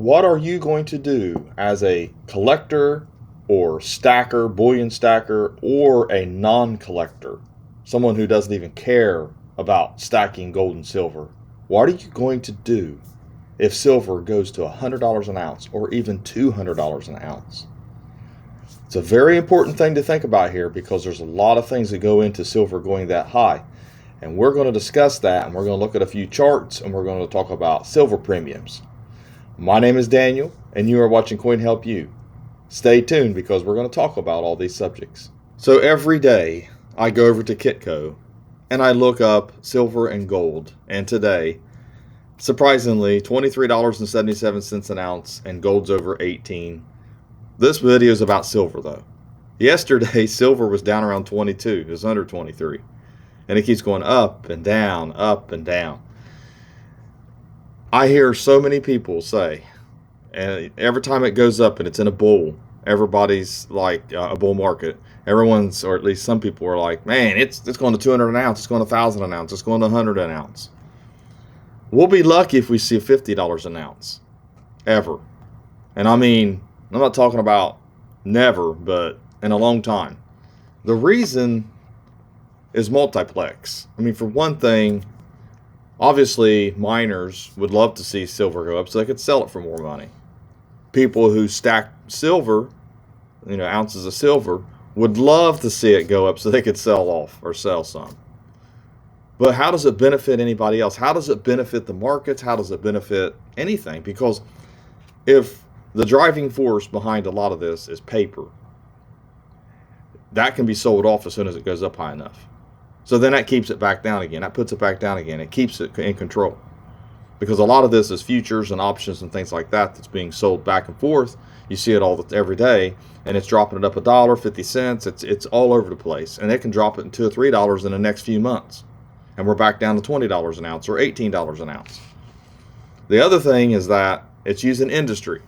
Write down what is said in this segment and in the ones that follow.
What are you going to do as a collector or stacker, bullion stacker, or a non-collector, someone who doesn't even care about stacking gold and silver? What are you going to do if silver goes to $100 an ounce or even $200 an ounce? It's a very important thing to think about here because there's a lot of things that go into silver going that high. And we're going to discuss that, and we're going to look at a few charts, and we're going to talk about silver premiums. My name is Daniel, and you are watching CoinHelpu. Stay tuned because we're going to talk about all these subjects. So every day I go over to Kitco and I look up silver and gold. And today, surprisingly, $23.77 an ounce and gold's over 18. This video is about silver though. Yesterday, silver was down around 22. It was under 23. And it keeps going up and down, up and down. I hear so many people say, and every time it goes up and it's in a bull, everybody's like a bull market. Everyone's, or at least some people are like, man, it's going to 200 an ounce, it's going to 1,000 an ounce, it's going to 100 an ounce. We'll be lucky if we see $50 an ounce, ever. And I mean, I'm not talking about never, but in a long time. The reason is multiplex. I mean, for one thing, obviously, miners would love to see silver go up so they could sell it for more money. People who stack silver, ounces of silver, would love to see it go up so they could sell off or sell some. But how does it benefit anybody else? How does it benefit the markets? How does it benefit anything? Because if the driving force behind a lot of this is paper, that can be sold off as soon as it goes up high enough. So then that keeps it back down again. That puts it back down again. It keeps it in control. Because a lot of this is futures and options and things like that that's being sold back and forth. You see it every day, and it's dropping it up $1, 50 cents. It's all over the place. And it can drop it in $2 or $3 in the next few months. And we're back down to $20 an ounce or $18 an ounce. The other thing is that it's used in industry.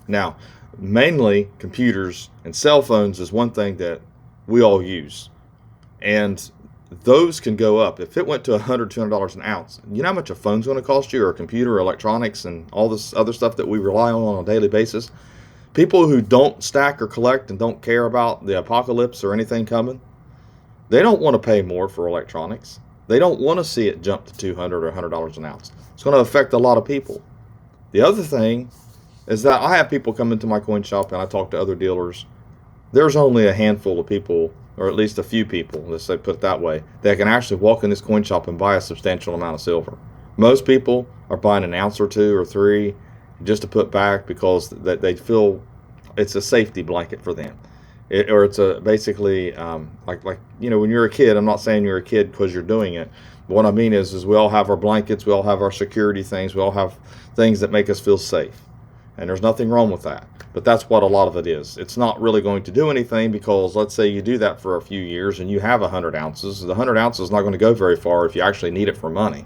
Now, mainly computers and cell phones is one thing that we all use. And those can go up. If it went to $100, $200 an ounce, you know how much a phone's going to cost you, or a computer, or electronics, and all this other stuff that we rely on a daily basis? People who don't stack or collect and don't care about the apocalypse or anything coming, they don't want to pay more for electronics. They don't want to see it jump to $200 or $100 an ounce. It's going to affect a lot of people. The other thing is that I have people come into my coin shop and I talk to other dealers. There's only a handful of people, or at least a few people, let's say, put it that way, that can actually walk in this coin shop and buy a substantial amount of silver. Most people are buying an ounce or two or three just to put back because they feel it's a safety blanket for them. Or it's basically like when you're a kid. I'm not saying you're a kid because you're doing it. But what I mean is we all have our blankets, we all have our security things, we all have things that make us feel safe. And there's nothing wrong with that. But that's what a lot of it is. It's not really going to do anything because let's say you do that for a few years and you have 100 ounces. The 100 ounces is not going to go very far if you actually need it for money.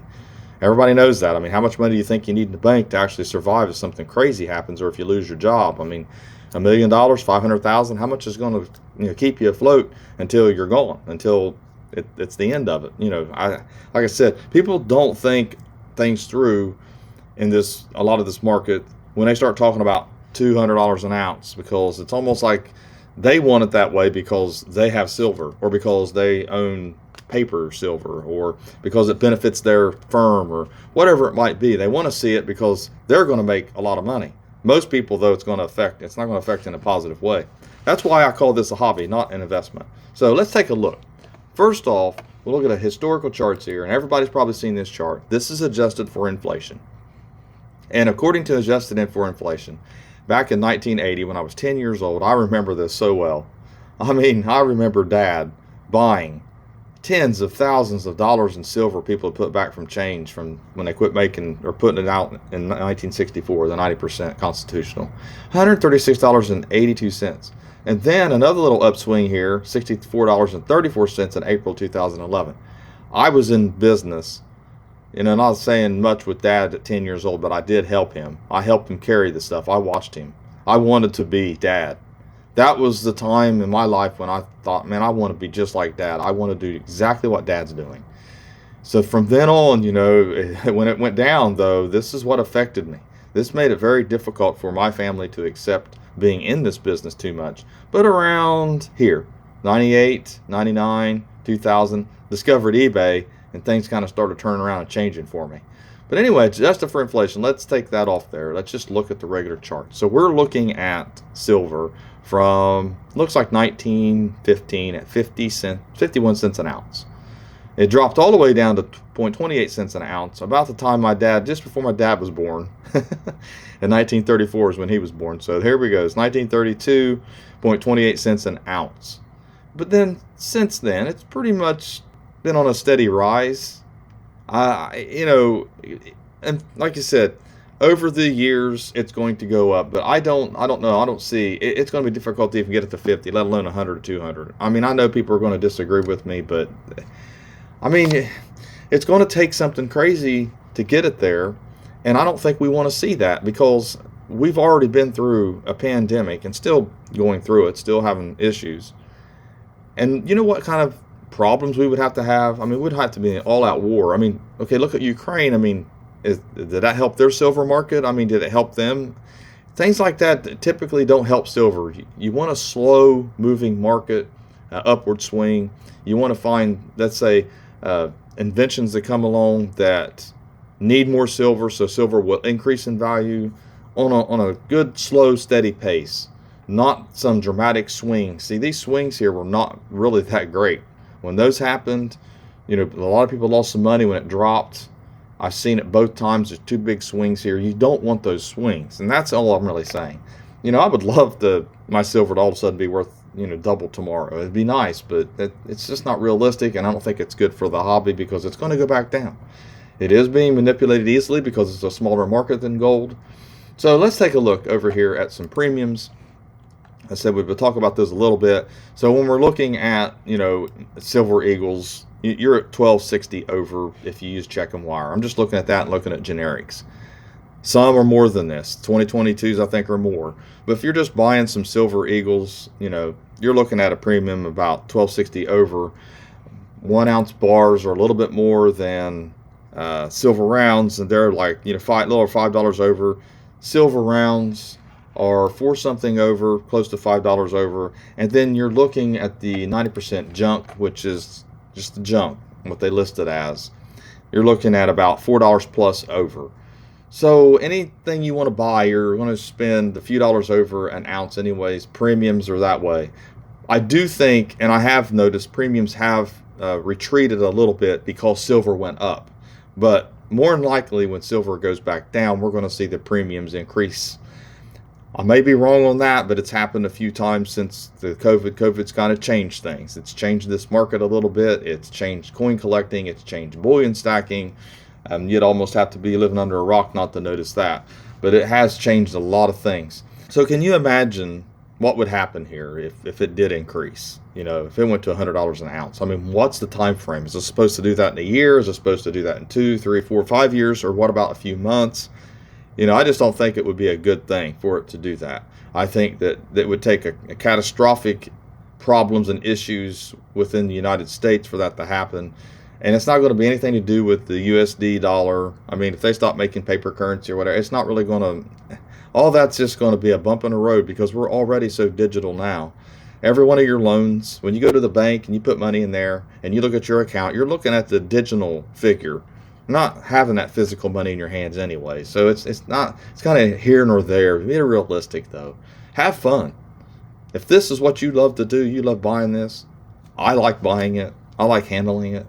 Everybody knows that. I mean, how much money do you think you need in the bank to actually survive if something crazy happens or if you lose your job? I mean, $1 million, 500,000, how much is going to keep you afloat until you're gone, until it's the end of it? Like I said, people don't think things through in a lot of this market when they start talking about $200 an ounce, because it's almost like they want it that way because they have silver, or because they own paper silver, or because it benefits their firm, or whatever it might be. They want to see it because they're going to make a lot of money. Most people, though, it's not going to affect in a positive way. That's why I call this a hobby, not an investment. So let's take a look. First off, we'll look at a historical charts here, and everybody's probably seen this chart. This is adjusted for inflation. And according to adjusted for inflation, back in 1980, when I was 10 years old, I remember this so well. I mean, I remember Dad buying tens of thousands of dollars in silver people had put back from change from when they quit making or putting it out in 1964, the 90% constitutional. $136.82. And then another little upswing here, $64.34 in April 2011. I was in business. I'm not saying much with Dad at 10 years old, but I did help him. I helped him carry the stuff. I watched him. I wanted to be Dad. That was the time in my life when I thought, man, I want to be just like Dad. I want to do exactly what Dad's doing. So from then on, when it went down, though, this is what affected me. This made it very difficult for my family to accept being in this business too much. But around here, 98, 99, 2000, discovered eBay, and things kind of started turning around and changing for me. But anyway, adjusted for inflation, let's take that off there. Let's just look at the regular chart. So we're looking at silver from, looks like 1915 at 51 cents an ounce. It dropped all the way down to 0.28 cents an ounce about the time just before my dad was born. In 1934 is when he was born. So here we go. It's 1932, 0.28 cents an ounce. But then since then, it's pretty much been on a steady rise. And like you said, over the years it's going to go up, but I don't know. I don't see it's going to be difficult to even get it to 50, let alone 100 or 200. I mean, I know people are going to disagree with me, but I mean, it's going to take something crazy to get it there, and I don't think we want to see that, because we've already been through a pandemic and still going through it, still having issues. And you know what kind of problems we would have to have? I mean, we'd have to be an all-out war. I mean, okay, look at Ukraine. I mean, did that help their silver market? I mean, did it help them? Things like that typically don't help silver. You want a slow-moving market, upward swing. You want to find, let's say, inventions that come along that need more silver, so silver will increase in value on a good, slow, steady pace, not some dramatic swings. See, these swings here were not really that great. When those happened, a lot of people lost some money when it dropped. I've seen it both times. There's two big swings here. You don't want those swings, and that's all I'm really saying. I would love my silver to all of a sudden be worth, double tomorrow. It'd be nice, but it's just not realistic, and I don't think it's good for the hobby, because it's going to go back down. It is being manipulated easily because it's a smaller market than gold. So let's take a look over here at some premiums. I said we would talk about this a little bit. So when we're looking at, Silver Eagles, you're at 1260 over if you use check and wire. I'm just looking at that and looking at generics. Some are more than this. 2022s, I think, are more. But if you're just buying some Silver Eagles, you're looking at a premium about 1260 over. 1 ounce bars are a little bit more than silver rounds, and they're like, $5 over. Silver rounds are 4 something over, close to $5 over. And then you're looking at the 90% junk, which is just the junk, what they list it as. You're looking at about $4 plus over. So anything you want to buy, you're going to spend a few dollars over an ounce anyways. Premiums are that way. I do think, and I have noticed, premiums have retreated a little bit because silver went up. But more than likely, when silver goes back down, we're going to see the premiums increase. I may be wrong on that, but it's happened a few times since the COVID's kind of changed things. It's changed this market a little bit. It's changed coin collecting. It's changed bullion stacking. You'd almost have to be living under a rock not to notice that. But it has changed a lot of things. So can you imagine what would happen here if it did increase? If it went to $100 an ounce. I mean, what's the time frame? Is it supposed to do that in a year? Is it supposed to do that in 2, 3, 4, 5 years? Or what about a few months? I just don't think it would be a good thing for it to do that. I think that it would take a catastrophic problems and issues within the United States for that to happen. And it's not going to be anything to do with the USD dollar. I mean, if they stop making paper currency or whatever, it's not really going to, all that's just going to be a bump in the road, because we're already so digital now. Every one of your loans, when you go to the bank and you put money in there and you look at your account, you're looking at the digital figure, not having that physical money in your hands anyway. So it's kind of here nor there. Be realistic though. Have fun. If this is what you love to do, you love buying this, I like buying it, I like handling it,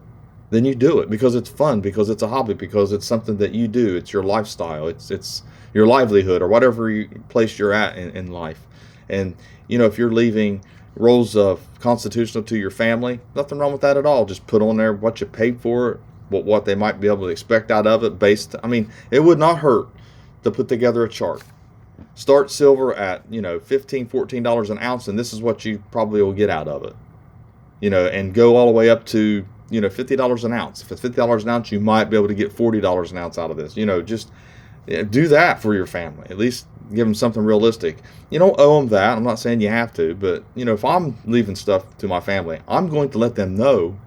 then you do it because it's fun, because it's a hobby, because it's something that you do. It's your lifestyle. It's your livelihood, or whatever place you're at in life. And if you're leaving rolls of constitutional to your family, nothing wrong with that at all. Just put on there what you paid for it, what they might be able to expect out of it it would not hurt to put together a chart. Start silver at, $15, $14 an ounce, and this is what you probably will get out of it. And go all the way up to, $50 an ounce. If it's $50 an ounce, you might be able to get $40 an ounce out of this. Just do that for your family. At least give them something realistic. You don't owe them that. I'm not saying you have to, but, if I'm leaving stuff to my family, I'm going to let them know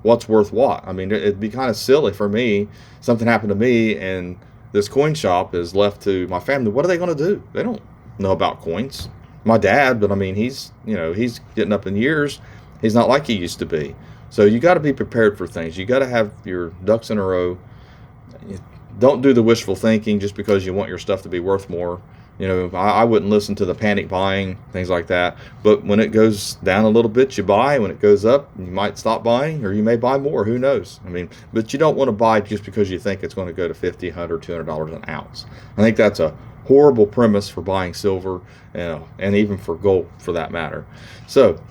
what's worth what. I mean, it'd be kind of silly for me, something happened to me, and this coin shop is left to my family. What are they going to do? They don't know about coins. My dad, but I mean, he's getting up in years. He's not like he used to be. So you got to be prepared for things. You got to have your ducks in a row. Don't do the wishful thinking just because you want your stuff to be worth more. I wouldn't listen to the panic buying, things like that. But when it goes down a little bit, you buy. When it goes up, you might stop buying, or you may buy more. Who knows? I mean, but you don't want to buy just because you think it's going to go to $50, $100, $200 an ounce. I think that's a horrible premise for buying silver, and even for gold for that matter. So,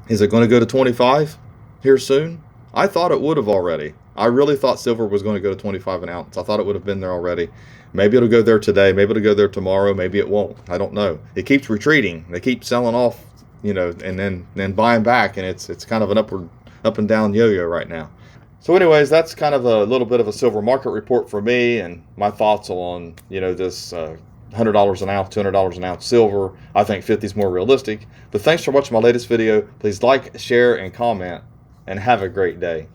is it going to go to 25 here soon? I thought it would have already. I really thought silver was going to go to 25 an ounce. I thought it would have been there already. Maybe it'll go there today. Maybe it'll go there tomorrow. Maybe it won't. I don't know. It keeps retreating. They keep selling off, and then buying back, and it's kind of an up and down yo-yo right now. So anyways, that's kind of a little bit of a silver market report for me and my thoughts on, this $100 an ounce, $200 an ounce silver. I think 50 is more realistic. But thanks for watching my latest video. Please like, share, and comment, and have a great day.